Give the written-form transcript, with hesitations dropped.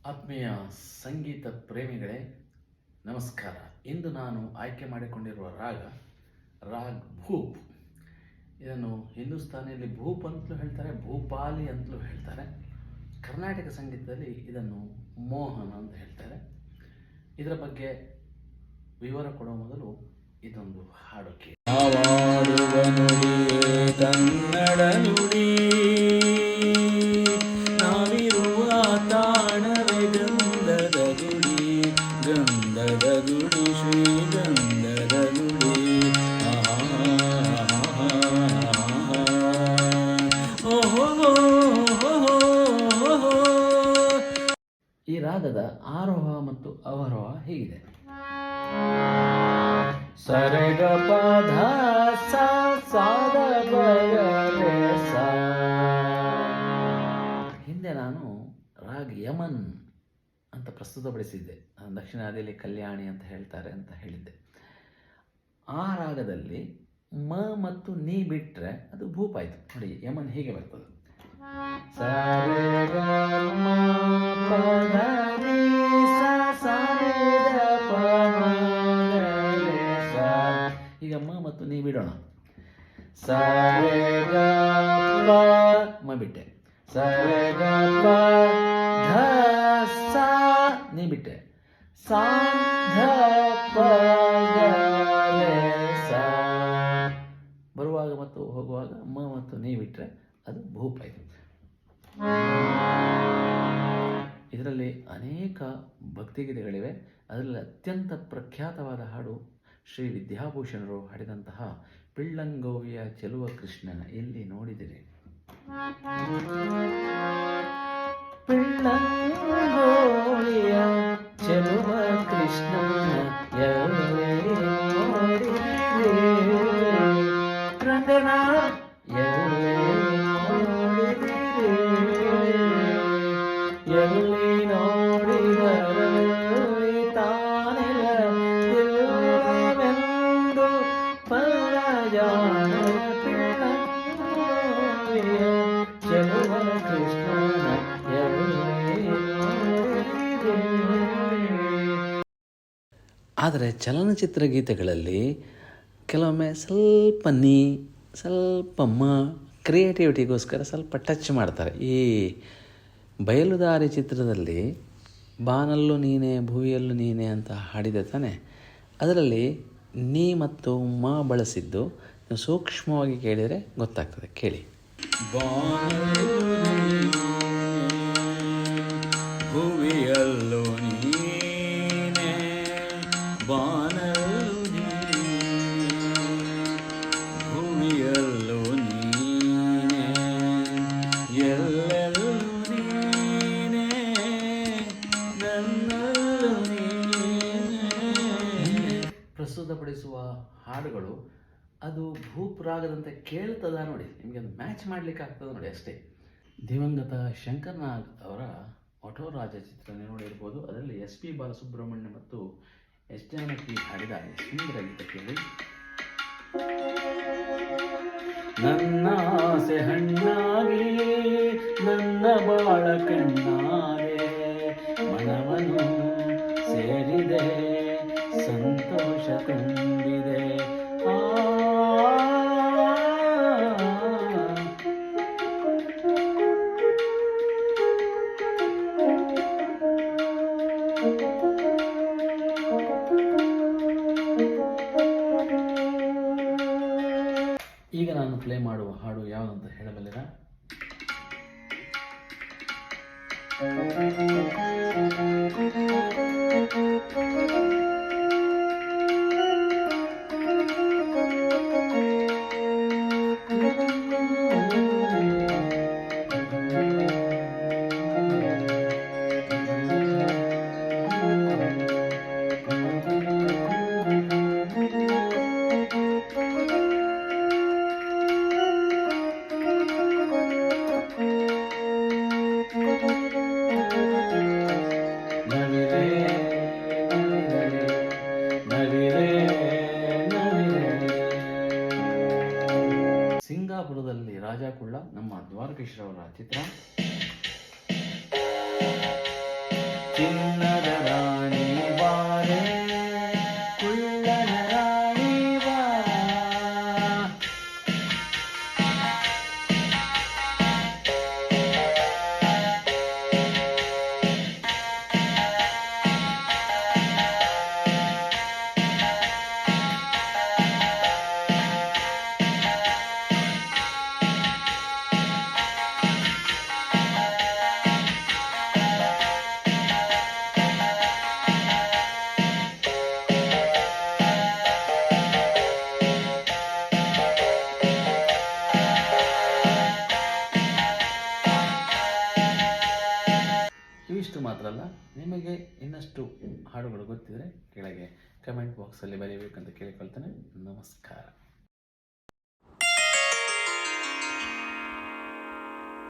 ಆತ್ಮೀಯ ಸಂಗೀತ ಪ್ರೇಮಿಗಳೇ ನಮಸ್ಕಾರ. ಇಂದು ನಾನು ಆಯ್ಕೆ ಮಾಡಿಕೊಂಡಿರುವ ರಾಗ್ ಭೂಪ್. ಇದನ್ನು ಹಿಂದೂಸ್ತಾನಿಯಲ್ಲಿ ಭೂಪ್ ಅಂತಲೂ ಹೇಳ್ತಾರೆ, ಭೂಪಾಲಿ ಅಂತಲೂ ಹೇಳ್ತಾರೆ. ಕರ್ನಾಟಕ ಸಂಗೀತದಲ್ಲಿ ಇದನ್ನು ಮೋಹನ ಅಂತ ಹೇಳ್ತಾರೆ. ಇದರ ಬಗ್ಗೆ ವಿವರ ಕೊಡುವ ಮೊದಲು ಇದೊಂದು ಹಾಡು ಕೇಳಿ. ಕನ್ನಡ ನುಡಿ ನಾವಿರುವ ತಾಣವೇ ಗಂಧದ ಗುಡಿ, ಗಂಧದ ಗುಡಿ, ಶ್ರೀ ಗಂಧದ ಗುಡಿ. ಈ ರಾಗದ ಆರೋಹ ಮತ್ತು ಅವರೋಹ ಹೀಗಿದೆ. ಸರೆಗ ಪಧ ಸಾದ ಬಗರೆ ಸಾ. ಹಿಂದೆ ನಾನು ರಾಗ್ ಯಮನ್ ಅಂತ ಪ್ರಸ್ತುತಪಡಿಸಿದ್ದೆ. ದಕ್ಷಿಣಾದಿಯಲ್ಲಿ ಕಲ್ಯಾಣಿ ಅಂತ ಹೇಳ್ತಾರೆ ಅಂತ ಹೇಳಿದ್ದೆ. ಆ ರಾಗದಲ್ಲಿ ಮ ಮತ್ತು ನೀ ಬಿಟ್ಟರೆ ಅದು ಭೂಪಾಯಿತು. ನೋಡಿ, ಯಮನ್ ಹೀಗೆ ಬರ್ತದೆ. ಸರೆಗ ಮ ಪಧ ನೀ ಸಾ ಈಗ ಮ ಮತ್ತು ನೀ ಬಿಡೋಣ. ಸರೆ ಗ ಪ ಮ ಬಿಟ್ಟೆ, ಸರೆ ಗ ಪ ಧ ಸಾ ನೀ ಬಿಟ್ಟೆ, ಸಾ ಧ ಪ ಗ ರೆ ಸಾ. ಬರುವಾಗ ಮತ್ತು ಹೋಗುವಾಗ ಮ ಮತ್ತು ನೀ ಬಿಟ್ಟರೆ ಅದು ಭೂಪಾಯಿತು. ಇದರಲ್ಲಿ ಅನೇಕ ಭಕ್ತಿಗೀತೆಗಳಿವೆ. ಅದರಲ್ಲಿ ಅತ್ಯಂತ ಪ್ರಖ್ಯಾತವಾದ ಹಾಡು ಶ್ರೀ ವಿದ್ಯಾಭೂಷಣರು ಹಾಡಿದಂತಹ ಪಿಳ್ಳಂಗೋವಿಯ ಚೆಲುವ ಕೃಷ್ಣನ ಎಲ್ಲಿ ನೋಡಿದಿರಿ. ಪಿಳ್ಳಂಗೋವಿಯ ಚೆಲುವ ಕೃಷ್ಣನ ಎಲ್ಲಿ ನೋಡಿದಿರಿ, ರಂಗನ ಎಲ್ಲಿ ನೋಡಿದಿರಿ, ಎಲ್ಲಿ ನೋಡಿದರೆ ತಾನೆಲ್ಲವೆಂದು ಪರಜಾನ ಪಿಳ್ಳಂಗೋವಿಯ ಚೆಲುವ ಕೃಷ್ಣನ ಎಲ್ಲಿ ನೋಡಿದಿರಿ. ಆದರೆ ಚಲನಚಿತ್ರ ಗೀತೆಗಳಲ್ಲಿ ಕೆಲವೊಮ್ಮೆ ಸ್ವಲ್ಪ ಕ್ರಿಯೇಟಿವಿಟಿಗೋಸ್ಕರ ಸ್ವಲ್ಪ ಟಚ್ ಮಾಡ್ತಾರೆ. ಈ ಬಯಲುದಾರಿ ಚಿತ್ರದಲ್ಲಿ ಬಾನಲ್ಲೂ ನೀನೆ ಭುವಿಯಲ್ಲೂ ನೀನೆ ಅಂತ ಹಾಡಿದೆ ತಾನೆ. ಅದರಲ್ಲಿ ನೀ ಮತ್ತು ಮ ಬಳಸಿದ್ದು ಸೂಕ್ಷ್ಮವಾಗಿ ಕೇಳಿದರೆ ಗೊತ್ತಾಗ್ತದೆ. ಕೇಳಿ. ಭುವಿಯಲ್ಲೂ ನೀನೆ, ಬಾನಲ್ಲೂ ನೀನೆ, ಭುವಿಯಲ್ಲೂ ನೀನೆ, ಎಲ್ಲೆಲ್ಲೂ ನೀನೆ, ನನ್ನಲ್ಲೂ ನೀನೆ. ಪ್ರಸ್ತುತಪಡಿಸುವ ಹಾಡುಗಳು ಅದು ಭೂಪ್ ರಾಗದಂತೆ ಕೇಳ್ತದ ನೋಡಿ, ನಿಮಗೆ ಮ್ಯಾಚ್ ಮಾಡಲಿಕ್ಕೆ ಆಗ್ತದೆ ನೋಡಿ ಅಷ್ಟೇ. ದಿವಂಗತ ಶಂಕರ್ನಾಗ್ ಅವರ ವಟೋರಾಜ ಚಿತ್ರ ನೋಡಿರ್ಬೋದು. ಅದರಲ್ಲಿ SP ಬಾಲಸುಬ್ರಹ್ಮಣ್ಯ ಮತ್ತು S ಜಾನಕಿ ಹಾಡಿದ ಸುಂದರ ಗೀತೆ ಕೇಳಿ. ನನ್ನ ಆಸೆ ಹಣ್ಣಾಗಿ ನನ್ನ ಬಾಳ ಕಣ್ಣಾಗೆ ಮನವನ್ನು ಸೇರಿದೆ, ಸಂತೋಷ ತುಂಬಿದೆ. ಈಗ ನಾನು ಪ್ಲೇ ಮಾಡುವ ಹಾಡು ಯಾವುದಂತ ಹೇಳಬಲ್ಲಿರಾ? ಸಿಂಗಾಪುರದಲ್ಲಿ ರಾಜಾ ಕುಳ್ಳ ನಮ್ಮ ದ್ವಾರಕೀಶ್ವರವರ ಚಿತ್ರ. ಚಿನ್ನದ ರಾಣಿ ಬಾರೆ ಕುಳ್ಳನ ರಾಣಿ ಬಾ. ಇವಿಷ್ಟು ಮಾತ್ರ ಅಲ್ಲ, ನಿಮಗೆ ಇನ್ನಷ್ಟು ಹಾಡುಗಳು ಗೊತ್ತಿದ್ದರೆ ಕೆಳಗೆ ಕಮೆಂಟ್ ಬಾಕ್ಸಲ್ಲಿ ಬರೀಬೇಕಂತ ಕೇಳಿಕೊಳ್ತೇನೆ. ನಮಸ್ಕಾರ.